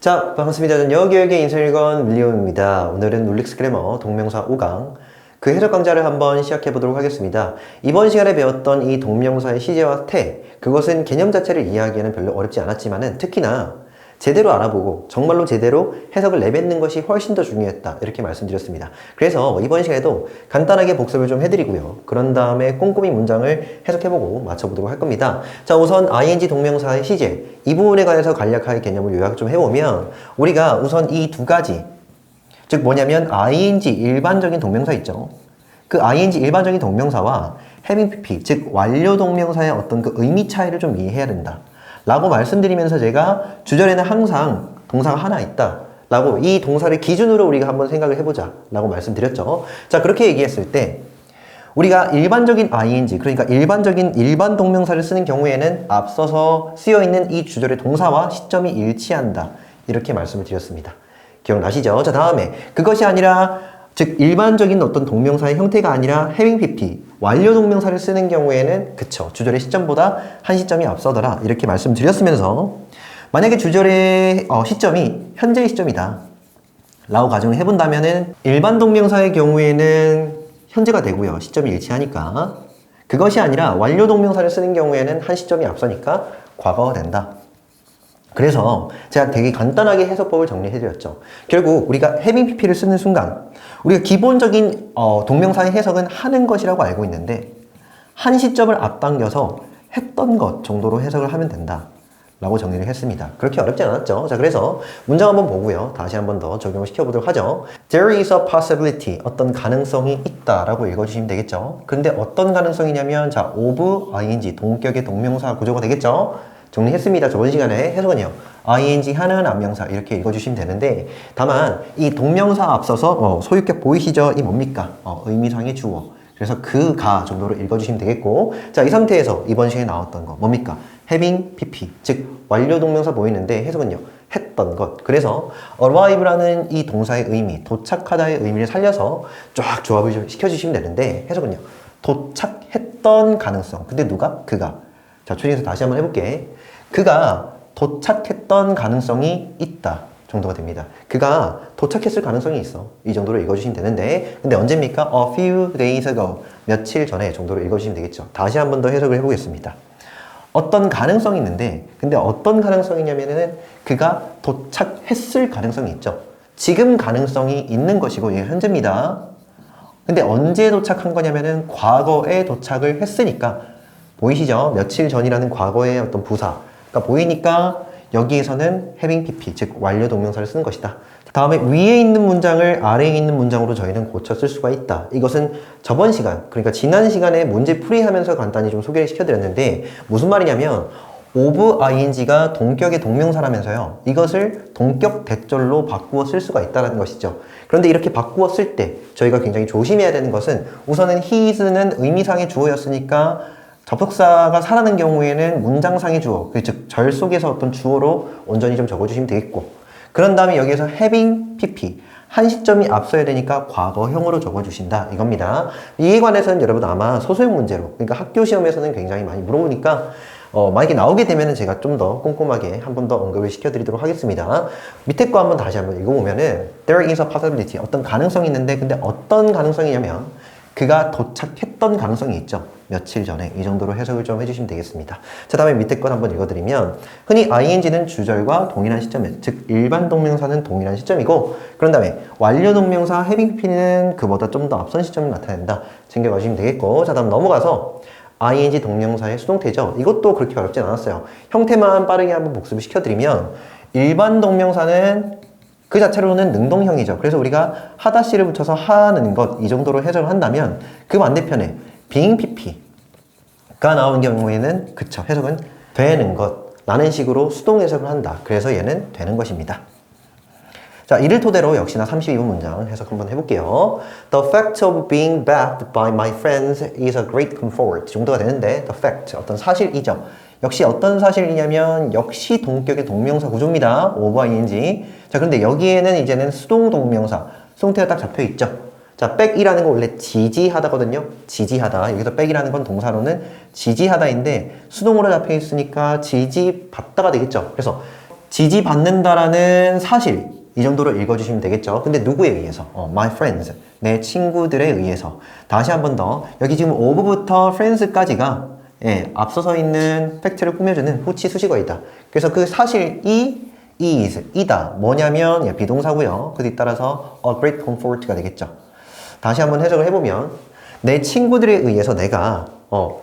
자, 반갑습니다. 저는 여기여기 인설일권 윌리엄입니다. 오늘은 룰릭스 그래머 동명사 5강 그 해석 강좌를 한번 시작해 보도록 하겠습니다. 이번 시간에 배웠던 이 동명사의 시제와 태, 그것은 개념 자체를 이해하기에는 별로 어렵지 않았지만은 특히나 제대로 알아보고 정말로 제대로 해석을 내뱉는 것이 훨씬 더 중요했다, 이렇게 말씀드렸습니다. 그래서 이번 시간에도 간단하게 복습을 좀 해드리고요, 그런 다음에 꼼꼼히 문장을 해석해보고 맞춰보도록 할 겁니다. 자, 우선 ing 동명사의 시제, 이 부분에 관해서 간략하게 개념을 요약 좀 해보면, 우리가 우선 이 두 가지, 즉 뭐냐면 ing 일반적인 동명사 있죠. 그 ing 일반적인 동명사와 having pp, 즉 완료 동명사의 어떤 그 의미 차이를 좀 이해해야 된다 라고 말씀드리면서, 제가 주절에는 항상 동사가 하나 있다 라고 이 동사를 기준으로 우리가 한번 생각을 해보자 라고 말씀드렸죠. 자, 그렇게 얘기했을 때 우리가 일반적인 ing, 그러니까 일반 동명사를 쓰는 경우에는 앞서서 쓰여있는 이 주절의 동사와 시점이 일치한다, 이렇게 말씀을 드렸습니다. 기억나시죠? 자, 다음에 그것이 아니라, 즉 일반적인 어떤 동명사의 형태가 아니라 having pp, 완료 동명사를 쓰는 경우에는 그쵸, 주절의 시점보다 한 시점이 앞서더라, 이렇게 말씀드렸으면서, 만약에 주절의 시점이 현재의 시점이다 라고 가정을 해본다면은 일반 동명사의 경우에는 현재가 되고요, 시점이 일치하니까. 그것이 아니라 완료 동명사를 쓰는 경우에는 한 시점이 앞서니까 과거가 된다. 그래서 제가 되게 간단하게 해석법을 정리해드렸죠. 결국 우리가 having pp를 쓰는 순간 우리가 기본적인 동명사의 해석은 하는 것이라고 알고 있는데, 한 시점을 앞당겨서 했던 것 정도로 해석을 하면 된다 라고 정리를 했습니다. 그렇게 어렵지 않았죠. 자, 그래서 문장 한번 보고요, 다시 한번 더 적용을 시켜보도록 하죠. There is a possibility, 어떤 가능성이 있다 라고 읽어주시면 되겠죠. 근데 어떤 가능성이냐면, 자, of ing, 동격의 동명사 구조가 되겠죠. 정리했습니다. 저번 시간에 해석은요, ing 하는 안명사 이렇게 읽어주시면 되는데, 다만 이 동명사 앞서서 소유격 보이시죠? 이 뭡니까? 의미상의 주어. 그래서 그가 정도로 읽어주시면 되겠고, 자, 이 상태에서 이번 시간에 나왔던 거 뭡니까? having pp, 즉 완료 동명사 보이는데 해석은요, 했던 것. 그래서 arrive라는 이 동사의 의미, 도착하다의 의미를 살려서 쫙 조합을 좀 시켜주시면 되는데, 해석은요, 도착했던 가능성. 근데 누가? 그가. 자, 초딩에서 다시 한번 해볼게. 그가 도착했던 가능성이 있다 정도가 됩니다. 그가 도착했을 가능성이 있어, 이 정도로 읽어주시면 되는데, 근데 언제입니까? A few days ago, 며칠 전에 정도로 읽어주시면 되겠죠. 다시 한번 더 해석을 해보겠습니다. 어떤 가능성이 있는데, 근데 어떤 가능성이냐면은 그가 도착했을 가능성이 있죠. 지금 가능성이 있는 것이고, 이게 현재입니다. 근데 언제 도착한 거냐면은 과거에 도착을 했으니까, 보이시죠? 며칠 전이라는 과거의 어떤 부사, 그러니까 보이니까 여기에서는 having pp, 즉 완료 동명사를 쓰는 것이다. 다음에 위에 있는 문장을 아래에 있는 문장으로 저희는 고쳐 쓸 수가 있다. 이것은 저번 시간, 그러니까 지난 시간에 문제 풀이하면서 간단히 좀 소개를 시켜드렸는데, 무슨 말이냐면 of ing가 동격의 동명사라면서요, 이것을 동격 대절로 바꾸어 쓸 수가 있다는 것이죠. 그런데 이렇게 바꾸어 쓸 때 저희가 굉장히 조심해야 되는 것은, 우선은 his는 의미상의 주어였으니까 접속사가 사라는 경우에는 문장상의 주어, 즉 절 속에서 어떤 주어로 온전히 좀 적어주시면 되겠고, 그런 다음에 여기에서 having pp, 한 시점이 앞서야 되니까 과거형으로 적어주신다, 이겁니다. 이에 관해서는 여러분 아마 소수형 문제로, 그러니까 학교 시험에서는 굉장히 많이 물어보니까 만약에 나오게 되면은 제가 좀 더 꼼꼼하게 한 번 더 언급을 시켜드리도록 하겠습니다. 밑에 거 한번 다시 한번 읽어보면은 there is a possibility, 어떤 가능성이 있는데, 근데 어떤 가능성이냐면 그가 도착했던 가능성이 있죠, 며칠 전에. 이 정도로 해석을 좀 해주시면 되겠습니다. 자, 다음에 밑에 걸 한번 읽어드리면, 흔히 ing는 주절과 동일한 시점, 즉 일반 동명사는 동일한 시점이고, 그런 다음에 완료 동명사 having pp는 그보다 좀 더 앞선 시점을 나타낸다, 챙겨가시면 되겠고, 자, 다음 넘어가서 ing 동명사의 수동태죠. 이것도 그렇게 어렵진 않았어요. 형태만 빠르게 한번 복습을 시켜드리면, 일반 동명사는 그 자체로는 능동형이죠. 그래서 우리가 하다시를 붙여서 하는 것, 이 정도로 해석을 한다면, 그 반대편에 being pp가 나오는 경우에는 그쵸, 해석은 되는 것 라는 식으로 수동 해석을 한다. 그래서 얘는 되는 것입니다. 자, 이를 토대로 역시나 32번 문장 해석 한번 해볼게요. The fact of being backed by my friends is a great comfort 정도가 되는데, the fact, 어떤 사실이죠. 역시 어떤 사실이냐면 역시 동격의 동명사 구조입니다. of ing. 자, 그런데 여기에는 이제는 수동 동명사, 수동태가 딱 잡혀있죠. 자, back이라는 건 원래 지지하다거든요. 지지하다. 여기서 back이라는 건 동사로는 지지하다인데 수동으로 잡혀있으니까 지지받다가 되겠죠. 그래서 지지받는다라는 사실 이 정도로 읽어주시면 되겠죠. 근데 누구에 의해서? My friends, 내 친구들에 의해서. 다시 한 번 더. 여기 지금 of부터 friends까지가 앞서서 있는 팩트를 꾸며주는 후치 수식어이다. 그래서 그 사실이 is, 이다. 뭐냐면 비동사고요. 그 뒤따라서 a great comfort가 되겠죠. 다시 한번 해석을 해보면 내 친구들에 의해서 내가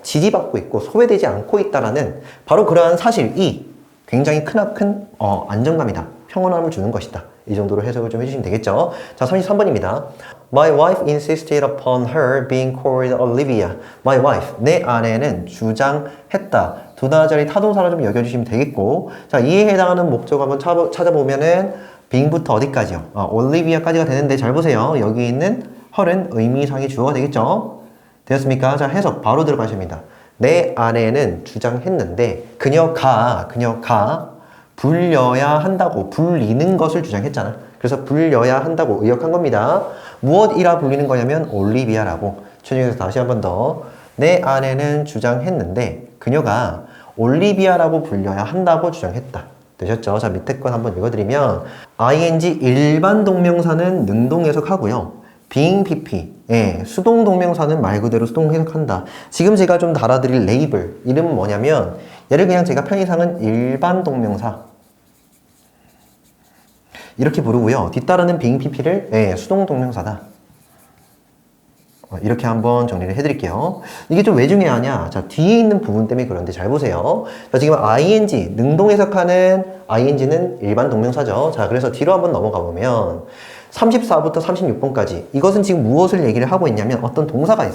지지받고 있고 소외되지 않고 있다라는 바로 그러한 사실이 굉장히 크나큰 안정감이다. 평온함을 주는 것이다. 이 정도로 해석을 좀 해주시면 되겠죠. 자, 33번입니다. My wife insisted upon her being called Olivia. My wife, 내 아내는 주장했다. 두 단어짜리 타동사로 좀 여겨주시면 되겠고, 자, 이에 해당하는 목적 한번 찾아보면은 being부터 어디까지요? Olivia까지가 되는데 잘 보세요. 여기 있는 her은 의미상의 주어가 되겠죠. 되었습니까? 자, 해석 바로 들어가십니다. 내 아내는 주장했는데 그녀가 불려야 한다고, 불리는 것을 주장했잖아. 그래서 불려야 한다고 의역한 겁니다. 무엇이라 불리는 거냐면 올리비아라고. 최종에서 다시 한 번 더. 내 아내는 주장했는데 그녀가 올리비아라고 불려야 한다고 주장했다. 되셨죠? 자, 밑에 건 한번 읽어드리면 ing 일반 동명사는 능동 해석하고요. being pp, 수동 동명사는 말 그대로 수동 해석한다. 지금 제가 좀 달아드릴 레이블, 이름은 뭐냐면 얘를 그냥 제가 편의상은 일반 동명사 이렇게 부르고요. 뒤따르는 being pp를 수동 동명사다. 이렇게 한번 정리를 해드릴게요. 이게 좀 왜 중요하냐? 자, 뒤에 있는 부분 때문에 그런데 잘 보세요. 자, 지금 ing, 능동 해석하는 ing는 일반 동명사죠. 자, 그래서 뒤로 한번 넘어가 보면 34부터 36번까지 이것은 지금 무엇을 얘기를 하고 있냐면 어떤 동사가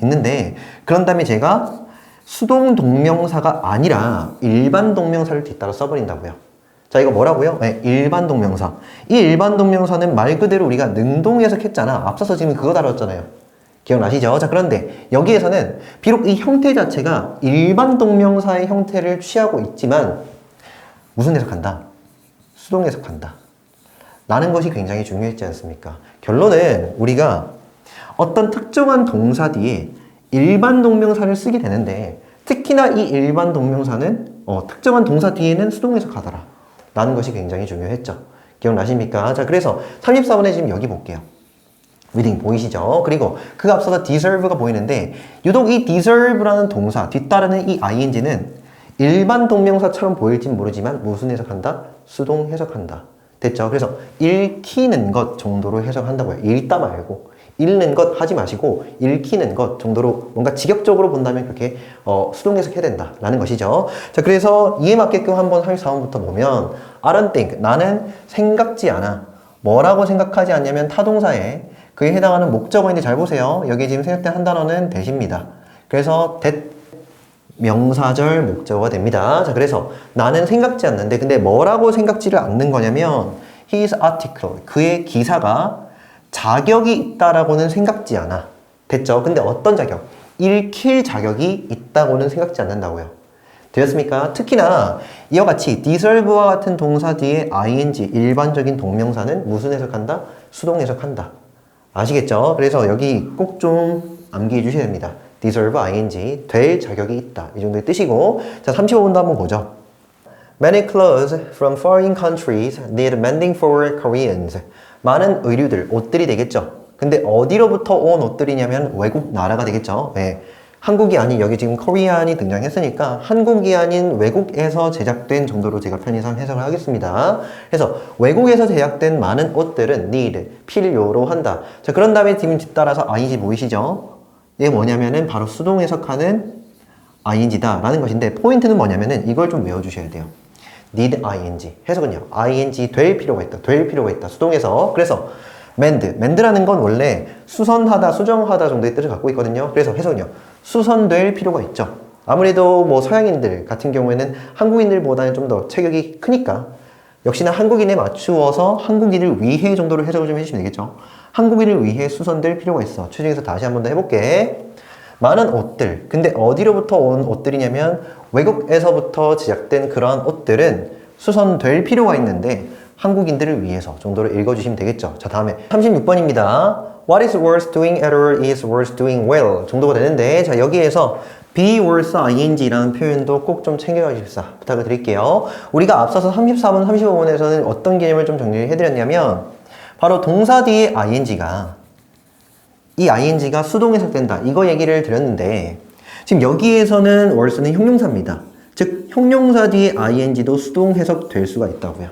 있는데 그런 다음에 제가 수동 동명사가 아니라 일반 동명사를 뒤따라 써버린다고요. 자, 이거 뭐라고요? 일반 동명사. 이 일반 동명사는 말 그대로 우리가 능동 해석했잖아. 앞서서 지금 그거 다뤘잖아요. 기억나시죠? 자, 그런데 여기에서는 비록 이 형태 자체가 일반 동명사의 형태를 취하고 있지만 무슨 해석한다? 수동 해석한다. 라는 것이 굉장히 중요했지 않습니까? 결론은 우리가 어떤 특정한 동사 뒤에 일반 동명사를 쓰게 되는데 특히나 이 일반 동명사는 특정한 동사 뒤에는 수동 해석하더라. 라는 것이 굉장히 중요했죠. 기억나십니까? 자, 그래서 34번에 지금 여기 볼게요. reading 보이시죠? 그리고 그 앞서서 deserve가 보이는데 유독 이 deserve라는 동사 뒤따르는 이 ing는 일반 동명사처럼 보일진 모르지만 무슨 해석한다? 수동 해석한다. 됐죠? 그래서 읽히는 것 정도로 해석한다고요. 읽다 말고 읽는 것 하지 마시고 읽히는 것 정도로 뭔가 직역적으로 본다면 그렇게 수동 해석해야 된다라는 것이죠. 자, 그래서 이에 맞게끔 한번 34번부터 보면 I don't think, 나는 생각지 않아. 뭐라고 생각하지 않냐면 타동사에 그에 해당하는 목적어인데 잘 보세요. 여기 지금 생략된 한 단어는 that입니다. 그래서 that 명사절 목적어가 됩니다. 자, 그래서 나는 생각지 않는데 근데 뭐라고 생각지를 않는 거냐면 his article, 그의 기사가 자격이 있다라고는 생각지 않아. 됐죠? 근데 어떤 자격? 읽힐 자격이 있다고는 생각지 않는다고요. 되었습니까? 특히나 이와 같이 deserve와 같은 동사 뒤에 ing, 일반적인 동명사는 무슨 해석한다? 수동 해석한다. 아시겠죠? 그래서 여기 꼭 좀 암기해 주셔야 됩니다. deserve, ing, 될 자격이 있다. 이 정도의 뜻이고. 자, 35번도 한번 보죠. Many clothes from foreign countries need mending for Koreans. 많은 의류들, 옷들이 되겠죠. 근데 어디로부터 온 옷들이냐면 외국 나라가 되겠죠. 한국이 아닌, 여기 지금 코리안이 등장했으니까 한국이 아닌 외국에서 제작된 정도로 제가 편의상 해석을 하겠습니다. 그래서 외국에서 제작된 많은 옷들은 need, 필요로 한다. 자, 그런 다음에 지금 뒤따라서 ing 보이시죠? 이게 뭐냐면은 바로 수동 해석하는 ing다 라는 것인데 포인트는 뭐냐면은 이걸 좀 외워주셔야 돼요. need ing. 해석은요. ing 될 필요가 있다. 될 필요가 있다. 수동해서. 그래서 mend라는 건 원래 수선하다, 수정하다 정도의 뜻을 갖고 있거든요. 그래서 해석은요. 수선될 필요가 있죠. 아무래도 뭐 서양인들 같은 경우에는 한국인들보다는 좀 더 체격이 크니까 역시나 한국인에 맞추어서 한국인을 위해 정도로 해석을 좀 해주시면 되겠죠. 한국인을 위해 수선될 필요가 있어. 최종에서 다시 한 번 더 해볼게. 많은 옷들. 근데 어디로부터 온 옷들이냐면 외국에서부터 제작된 그러한 옷들은 수선될 필요가 있는데 한국인들을 위해서 정도로 읽어주시면 되겠죠. 자, 다음에 36번입니다. What is worth doing at all is worth doing well 정도가 되는데 자, 여기에서 be worse ing라는 표현도 꼭 좀 챙겨가 주십사 부탁을 드릴게요. 우리가 앞서서 34번, 35번에서는 어떤 개념을 좀 정리를 해드렸냐면 바로 동사 뒤에 이 ing가 수동 해석된다. 이거 얘기를 드렸는데 지금 여기에서는 worse는 형용사입니다. 즉 형용사 뒤에 ing도 수동 해석될 수가 있다고요.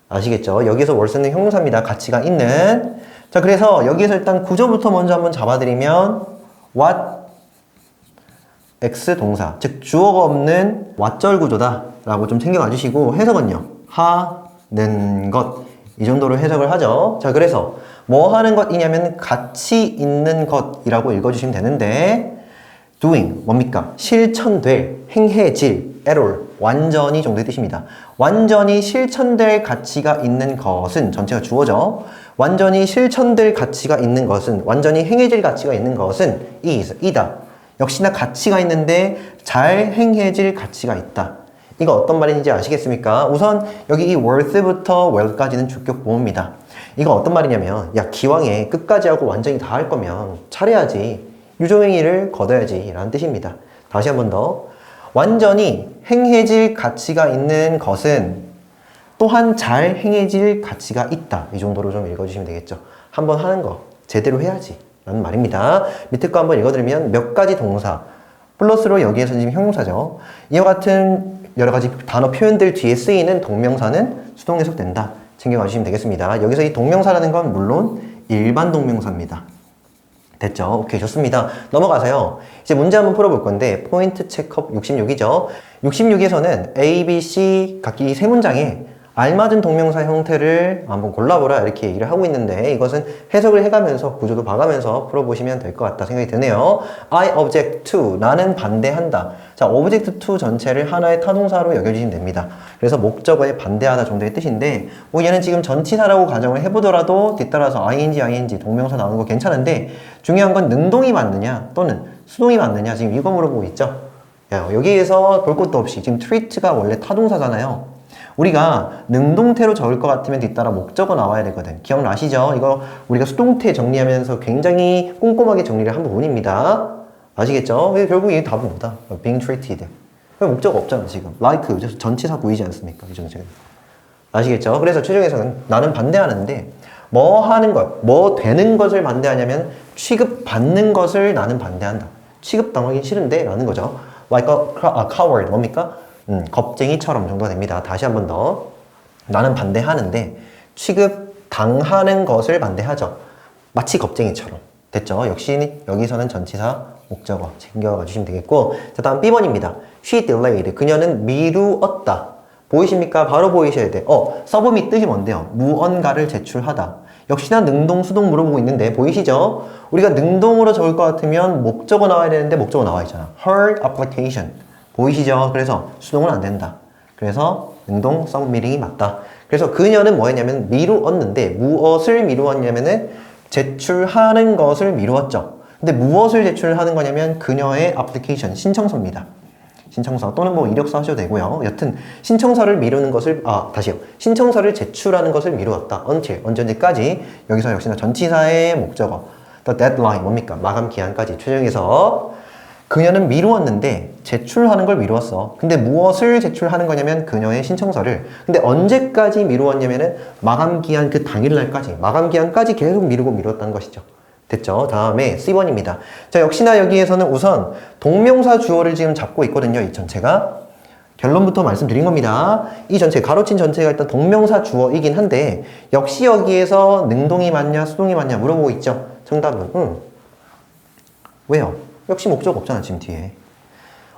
아시겠죠? 여기서 worse는 형용사입니다. 가치가 있는. 자, 그래서 여기에서 일단 구조부터 먼저 한번 잡아드리면 what x 동사, 즉 주어가 없는 what절 구조다 라고 좀 챙겨가 주시고 해석은요. 하는 것, 이 정도로 해석을 하죠. 자, 그래서 뭐 하는 것이냐면 가치 있는 것이라고 읽어주시면 되는데 doing 뭡니까? 실천될, 행해질, error 완전히 정도의 뜻입니다. 완전히 실천될 가치가 있는 것은 전체가 주어죠. 완전히 실천될 가치가 있는 것은, 완전히 행해질 가치가 있는 것은 이다. 역시나 가치가 있는데 잘 행해질 가치가 있다. 이거 어떤 말인지 아시겠습니까? 우선 여기 이 worth부터 well까지는 주격 보호입니다. 이거 어떤 말이냐면 야 기왕에 끝까지 하고 완전히 다 할 거면 잘해야지. 유종행위를 거둬야지 라는 뜻입니다. 다시 한 번 더. 완전히 행해질 가치가 있는 것은 또한 잘 행해질 가치가 있다. 이 정도로 좀 읽어주시면 되겠죠. 한번 하는 거 제대로 해야지 라는 말입니다. 밑에 거 한번 읽어드리면 몇 가지 동사 플러스로 여기에서 지금 형용사죠. 이와 같은 여러 가지 단어 표현들 뒤에 쓰이는 동명사는 수동 해석된다. 챙겨가 주시면 되겠습니다. 여기서 이 동명사라는 건 물론 일반 동명사입니다. 됐죠? 오케이, 좋습니다. 넘어가서요. 이제 문제 한번 풀어볼 건데 포인트 체크업 66이죠. 66에서는 A, B, C 각기 세 문장에 알맞은 동명사 형태를 한번 골라보라 이렇게 얘기를 하고 있는데 이것은 해석을 해가면서 구조도 봐가면서 풀어보시면 될 것 같다 생각이 드네요. I object to, 나는 반대한다. 자, object to 전체를 하나의 타동사로 여겨주시면 됩니다. 그래서 목적어에 반대하다 정도의 뜻인데 뭐 얘는 지금 전치사라고 가정을 해보더라도 뒤따라서 ing 동명사 나오는 거 괜찮은데 중요한 건 능동이 맞느냐 또는 수동이 맞느냐 지금 이거 물어보고 있죠. 야, 여기에서 볼 것도 없이 지금 treat가 원래 타동사잖아요. 우리가 능동태로 적을 것 같으면 뒤따라 목적어 나와야 되거든. 기억나시죠? 이거 우리가 수동태 정리하면서 굉장히 꼼꼼하게 정리를 한 부분입니다. 아시겠죠? 결국 이 답은 뭐다? being treated. 목적어 없잖아 지금. like 전치사 보이지 않습니까? 이 정도는. 아시겠죠? 그래서 최종에서는 나는 반대하는데 뭐 하는 것, 뭐 되는 것을 반대하냐면 취급받는 것을 나는 반대한다. 취급당하기 싫은데 라는 거죠. like a coward 뭡니까? 겁쟁이처럼 정도가 됩니다. 다시 한 번 더. 나는 반대하는데 취급당하는 것을 반대하죠. 마치 겁쟁이처럼. 됐죠? 역시 여기서는 전치사 목적어 챙겨가 주시면 되겠고 자, 다음 B번입니다. She delayed. 그녀는 미루었다. 보이십니까? 바로 보이셔야 돼. 서브밋 뜻이 뭔데요? 무언가를 제출하다. 역시나 능동, 수동 물어보고 있는데 보이시죠? 우리가 능동으로 적을 것 같으면 목적어 나와야 되는데 목적어 나와 있잖아. Her application. 보이시죠? 그래서 수동은 안 된다. 그래서 능동 서브미팅이 맞다. 그래서 그녀는 뭐 했냐면 미루었는데 무엇을 미루었냐면은 제출하는 것을 미루었죠. 근데 무엇을 제출하는 거냐면 그녀의 애플리케이션 신청서입니다. 신청서 또는 뭐 이력서 하셔도 되고요. 여튼 신청서를 미루는 것을 다시요. 신청서를 제출하는 것을 미루었다. until 언제까지 여기서 역시나 전치사의 목적어 the deadline 뭡니까? 마감 기한까지 최종해서 그녀는 미루었는데 제출하는 걸 미루었어. 근데 무엇을 제출하는 거냐면 그녀의 신청서를. 근데 언제까지 미루었냐면은 마감 기한 그 당일날까지 마감 기한까지 계속 미루고 미뤘다는 것이죠. 됐죠? 다음에 C번입니다. 자, 역시나 여기에서는 우선 동명사 주어를 지금 잡고 있거든요. 이 전체가. 결론부터 말씀드린 겁니다. 이 전체, 가로친 전체가 일단 동명사 주어이긴 한데 역시 여기에서 능동이 맞냐 수동이 맞냐 물어보고 있죠. 정답은 왜요? 역시 목적 없잖아 지금 뒤에.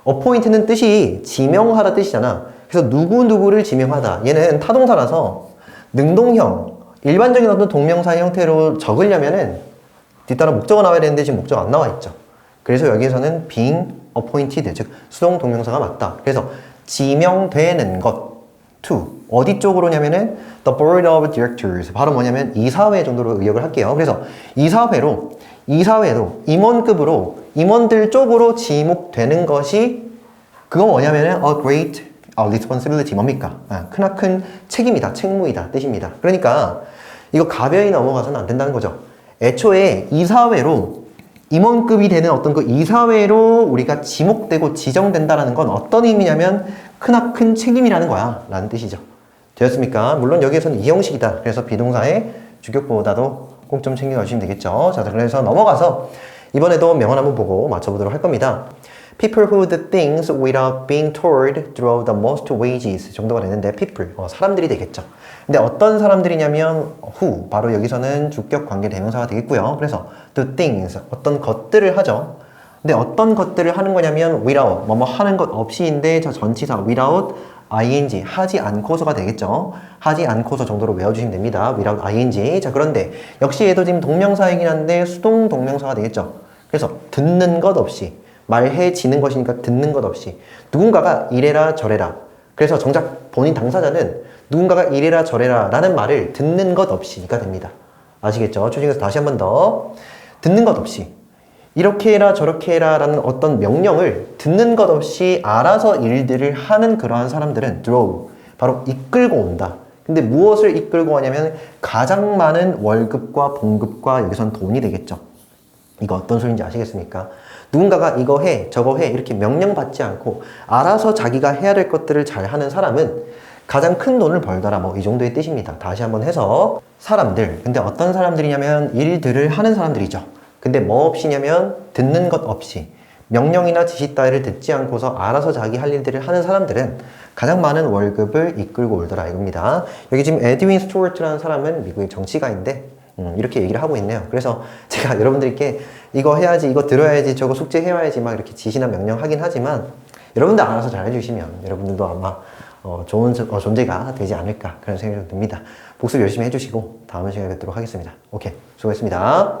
어포인트는 뜻이 지명하다 뜻이잖아. 그래서 누구누구를 지명하다. 얘는 타동사라서 능동형, 일반적인 어떤 동명사 형태로 적으려면은 뒤따라 목적어 나와야 되는데 지금 목적 안 나와 있죠. 그래서 여기에서는 being appointed, 즉 수동 동명사가 맞다. 그래서 지명되는 것 to 어디 쪽으로냐면은 the board of directors 바로 뭐냐면 이사회 정도로 의역을 할게요. 그래서 이사회로 임원급으로 임원들 쪽으로 지목되는 것이 그거 뭐냐면은 a great responsibility 뭡니까? 크나큰 책임이다, 책무이다 뜻입니다. 그러니까 이거 가벼이 넘어가서는 안 된다는 거죠. 애초에 이사회로 임원급이 되는 어떤 그 이사회로 우리가 지목되고 지정된다라는 건 어떤 의미냐면 크나큰 책임이라는 거야 라는 뜻이죠. 되었습니까? 물론 여기에서는 이형식이다. 그래서 비동사의 주격보다도 꼭 좀 챙겨가시면 되겠죠. 자, 그래서 넘어가서 이번에도 명언 한번 보고 맞춰보도록 할 겁니다. People who do things without being told draw the most wages 정도가 되는데 people, 사람들이 되겠죠. 근데 어떤 사람들이냐면 who, 바로 여기서는 주격 관계 대명사가 되겠고요. 그래서 do things, 어떤 것들을 하죠. 근데 어떤 것들을 하는 거냐면 without, 뭐뭐 하는 것 없이인데 저 전치사 without ing, 하지 않고서가 되겠죠. 하지 않고서 정도로 외워주시면 됩니다. without ing. 자, 그런데 역시 얘도 지금 동명사이긴 한데 수동 동명사가 되겠죠. 그래서 듣는 것 없이, 말해지는 것이니까 듣는 것 없이 누군가가 이래라 저래라. 그래서 정작 본인 당사자는 누군가가 이래라 저래라 라는 말을 듣는 것 없이가 됩니다. 아시겠죠? 초중에서 다시 한 번 더. 듣는 것 없이. 이렇게 해라 저렇게 해라 라는 어떤 명령을 듣는 것 없이 알아서 일들을 하는 그러한 사람들은 draw, 바로 이끌고 온다. 근데 무엇을 이끌고 오냐면 가장 많은 월급과 봉급과 여기선 돈이 되겠죠. 이거 어떤 소리인지 아시겠습니까? 누군가가 이거 해 저거 해 이렇게 명령받지 않고 알아서 자기가 해야 될 것들을 잘 하는 사람은 가장 큰 돈을 벌더라, 뭐 이 정도의 뜻입니다. 다시 한번 해서 사람들, 근데 어떤 사람들이냐면 일들을 하는 사람들이죠. 근데 뭐 없이냐면 듣는 것 없이 명령이나 지시 따위를 듣지 않고서 알아서 자기 할 일들을 하는 사람들은 가장 많은 월급을 이끌고 오더라 이겁니다. 여기 지금 에드윈 스튜어트라는 사람은 미국의 정치가인데 이렇게 얘기를 하고 있네요. 그래서 제가 여러분들께 이거 해야지, 이거 들어야지, 저거 숙제해야지 막 이렇게 지시나 명령하긴 하지만 여러분들 알아서 잘 해주시면 여러분들도 아마 좋은 존재가 되지 않을까 그런 생각이 듭니다. 복습 열심히 해주시고 다음 시간에 뵙도록 하겠습니다. 오케이, 수고했습니다.